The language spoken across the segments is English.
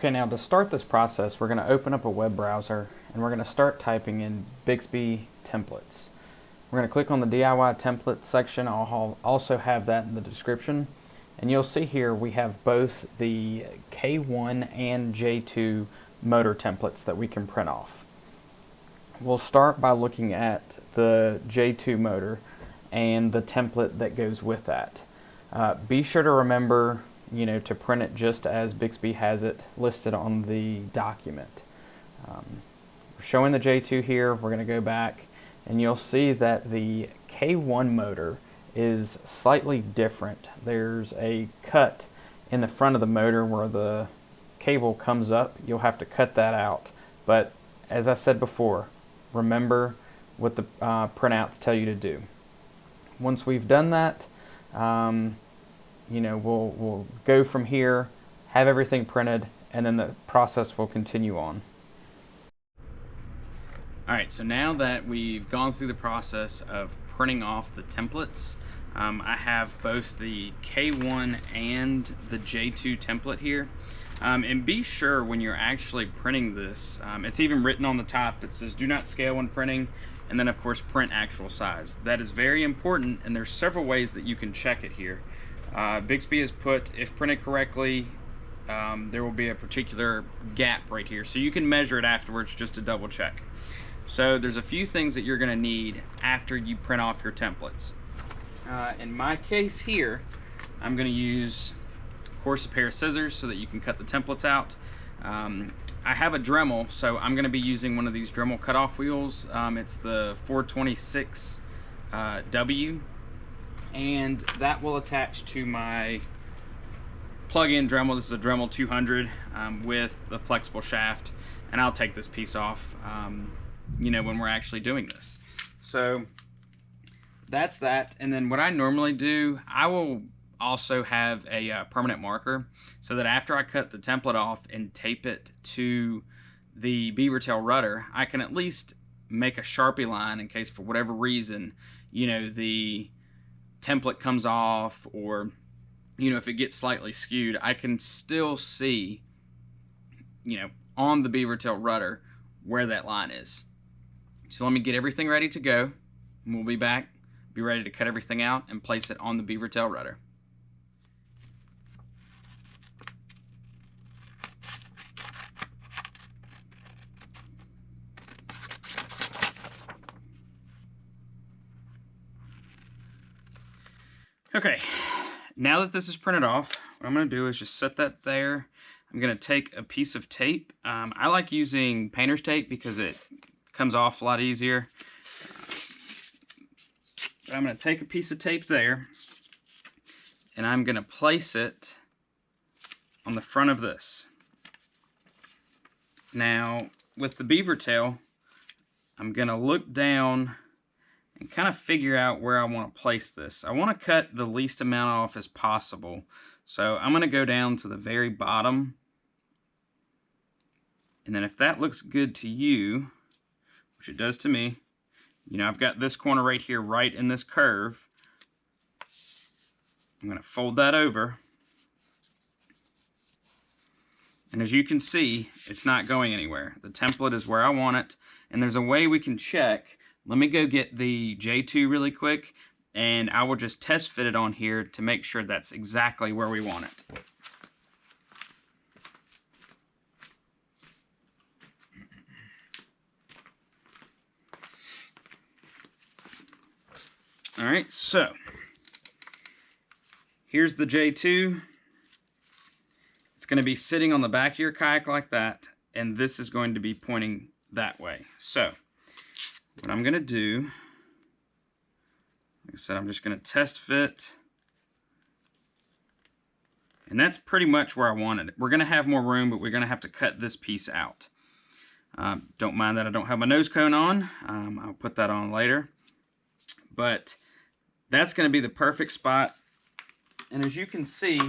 Okay, now to start this process, we're going to open up a web browser and we're going to start typing in Bixpy templates. We're going to click on the DIY templates section. I'll also have that in the description. And you'll see here we have both the K1 and J2 motor templates that we can print off. We'll start by looking at the J2 motor and the template that goes with that. Be sure to remember, to print it just as Bixpy has it listed on the document. We're showing the J2 here. We're going to go back and you'll see that the K1 motor is slightly different. There's a cut in the front of the motor where the cable comes up. You'll have to cut that out. But as I said before, remember what the printouts tell you to do. Once we've done that, we'll go from here, have everything printed, and then the process will continue on. Alright, so now that we've gone through the process of printing off the templates, I have both the K1 and the J2 template here. And be sure when you're actually printing this, it's even written on the top, it says do not scale when printing, and then of course print actual size. That is very important, and there's several ways that you can check it here. Bixpy has put, if printed correctly, there will be a particular gap right here, so you can measure it afterwards just to double check. So there's a few things that you're going to need after you print off your templates. In my case here, I'm going to use, of course, a pair of scissors so that you can cut the templates out. I have a Dremel, so I'm going to be using one of these Dremel cutoff wheels. It's the 426W, and that will attach to my plug-in Dremel. This is a Dremel 200 with the flexible shaft, and I'll take this piece off when we're actually doing this. So that's that. And then what I normally do, I will also have a permanent marker so that after I cut the template off and tape it to the Beaver Tail rudder, I can at least make a Sharpie line in case for whatever reason, the template comes off, or if it gets slightly skewed, I can still see on the Beaver Tail rudder where that line is. So let me get everything ready to go, and we'll be back, be ready to cut everything out and place it on the Beaver Tail rudder. Okay, now that this is printed off, what I'm going to do is just set that there. I'm going to take a piece of tape. I like using painter's tape because it comes off a lot easier. But I'm going to take a piece of tape there, and I'm going to place it on the front of this. Now, with the Beaver Tail, I'm going to look down and kind of figure out where I want to place this. I want to cut the least amount off as possible. So I'm going to go down to the very bottom. And then if that looks good to you, which it does to me, I've got this corner right here, right in this curve. I'm going to fold that over. And as you can see, it's not going anywhere. The template is where I want it. And there's a way we can check. Let me go get the J2 really quick, and I will just test fit it on here to make sure that's exactly where we want it. Alright, so here's the J2. It's going to be sitting on the back of your kayak like that, and this is going to be pointing that way. So what I'm going to do, like I said, I'm just going to test fit. And that's pretty much where I wanted it. We're going to have more room, but we're going to have to cut this piece out. Don't mind that I don't have my nose cone on. I'll put that on later. But that's going to be the perfect spot. And as you can see,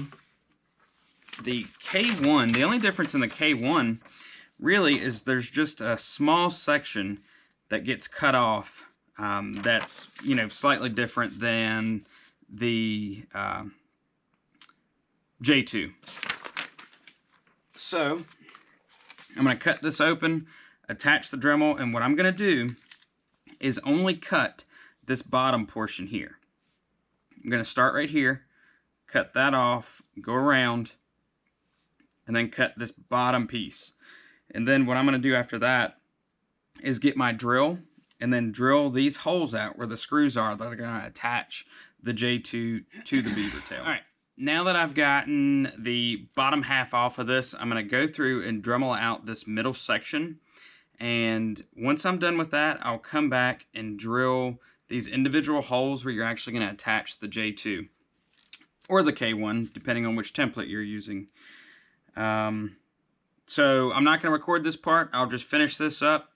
the K1, the only difference in the K1 really is there's just a small section that gets cut off that's slightly different than the J2. So I'm going to cut this open, attach the Dremel, and what I'm going to do is only cut this bottom portion here. I'm going to start right here, cut that off, go around, and then cut this bottom piece. And then what I'm going to do after that is get my drill and then drill these holes out where the screws are that are going to attach the J2 to the Beaver Tail. All right, now that I've gotten the bottom half off of this, I'm going to go through and Dremel out this middle section. And once I'm done with that, I'll come back and drill these individual holes where you're actually going to attach the J2 or the K1, depending on which template you're using. So I'm not going to record this part. I'll just finish this up,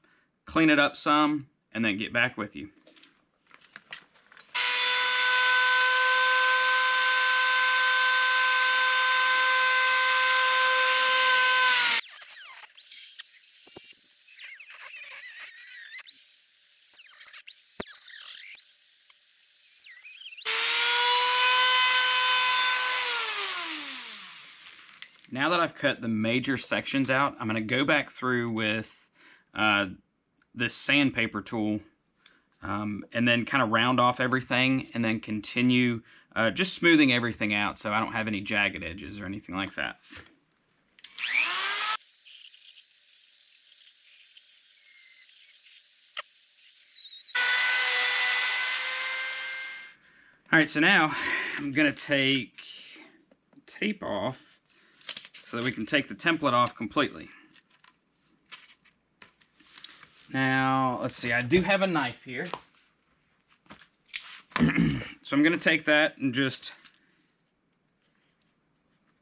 clean it up some, and then get back with you. Now that I've cut the major sections out, I'm going to go back through with this sandpaper tool and then kind of round off everything and then continue just smoothing everything out so I don't have any jagged edges or anything like that. Alright, so now I'm going to take tape off so that we can take the template off completely. Now, let's see, I do have a knife here. So I'm going to take that and just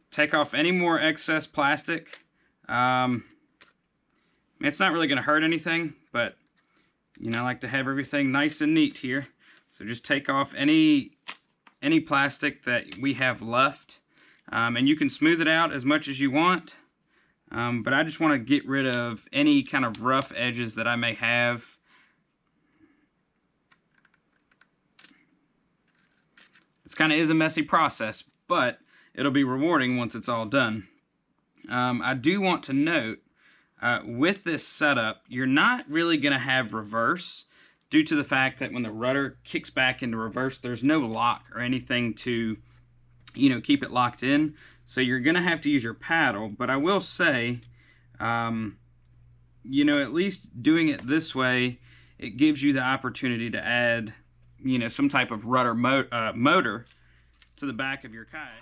take off any more excess plastic. It's not really going to hurt anything, but you know, I like to have everything nice and neat here. So just take off any plastic that we have left. And you can smooth it out as much as you want, but I just want to get rid of any kind of rough edges that I may have. This kind of is a messy process, but it'll be rewarding once it's all done. I do want to note, with this setup, you're not really going to have reverse due to the fact that when the rudder kicks back into reverse, there's no lock or anything to keep it locked in. So you're going to have to use your paddle. But I will say, at least doing it this way, it gives you the opportunity to add, some type of rudder motor to the back of your kayak.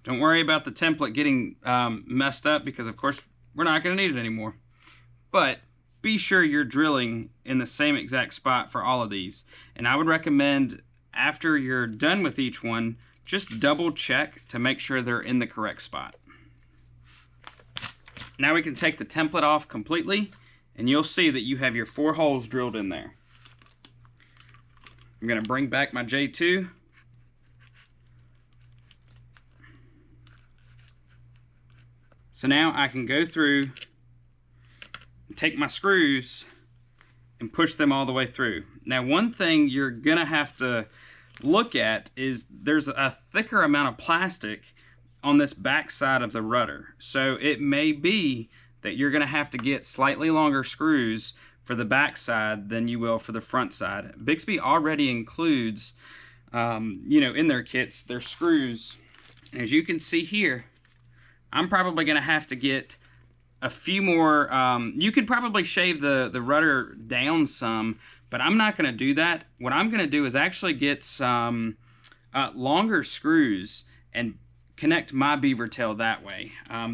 Don't worry about the template getting messed up because, of course, we're not going to need it anymore. But be sure you're drilling in the same exact spot for all of these. And I would recommend after you're done with each one, just double check to make sure they're in the correct spot. Now we can take the template off completely and you'll see that you have your 4 holes drilled in there. I'm going to bring back my J2. So now I can go through, take my screws and push them all the way through. Now one thing you're gonna have to look at is there's a thicker amount of plastic on this back side of the rudder. So it may be that you're gonna have to get slightly longer screws for the back side than you will for the front side. Bixpy already includes, in their kits, their screws. As you can see here, I'm probably gonna have to get a few more. You could probably shave the rudder down some, but I'm not going to do that. What I'm going to do is actually get some longer screws and connect my beaver tail that way.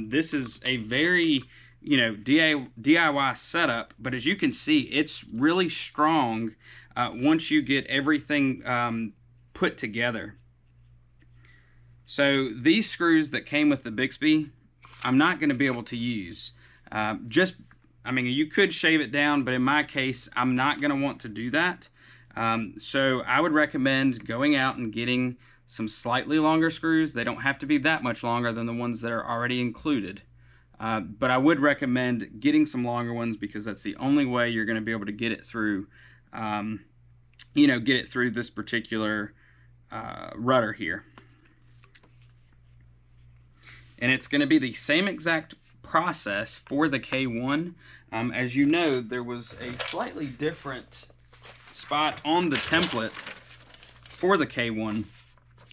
This is a very DIY setup, but as you can see, it's really strong once you get everything put together. So these screws that came with the Bixpy, I'm not going to be able to use. You could shave it down, but in my case, I'm not going to want to do that. So I would recommend going out and getting some slightly longer screws. They don't have to be that much longer than the ones that are already included. But I would recommend getting some longer ones because that's the only way you're going to be able to get it through get it through this particular rudder here. And it's going to be the same exact process for the K1. As you know, there was a slightly different spot on the template for the K1,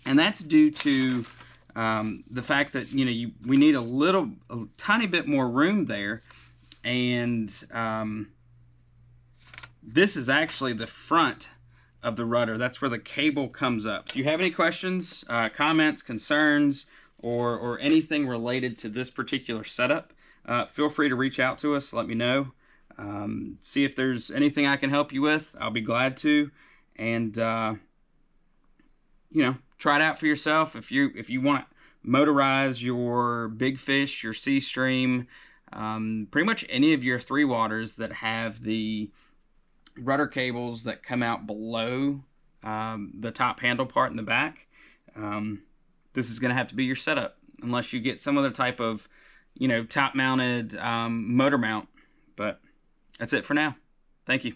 and that's due to the fact that we need a tiny bit more room there, and this is actually the front of the rudder. That's where the cable comes up. If you have any questions, comments, concerns, or anything related to this particular setup, feel free to reach out to us. Let me know. See if there's anything I can help you with. I'll be glad to. And try it out for yourself. If you want to motorize your big fish, your sea stream, pretty much any of your 3 waters that have the rudder cables that come out below the top handle part in the back, this is going to have to be your setup, unless you get some other type of top mounted motor mount. But that's it for now. Thank you.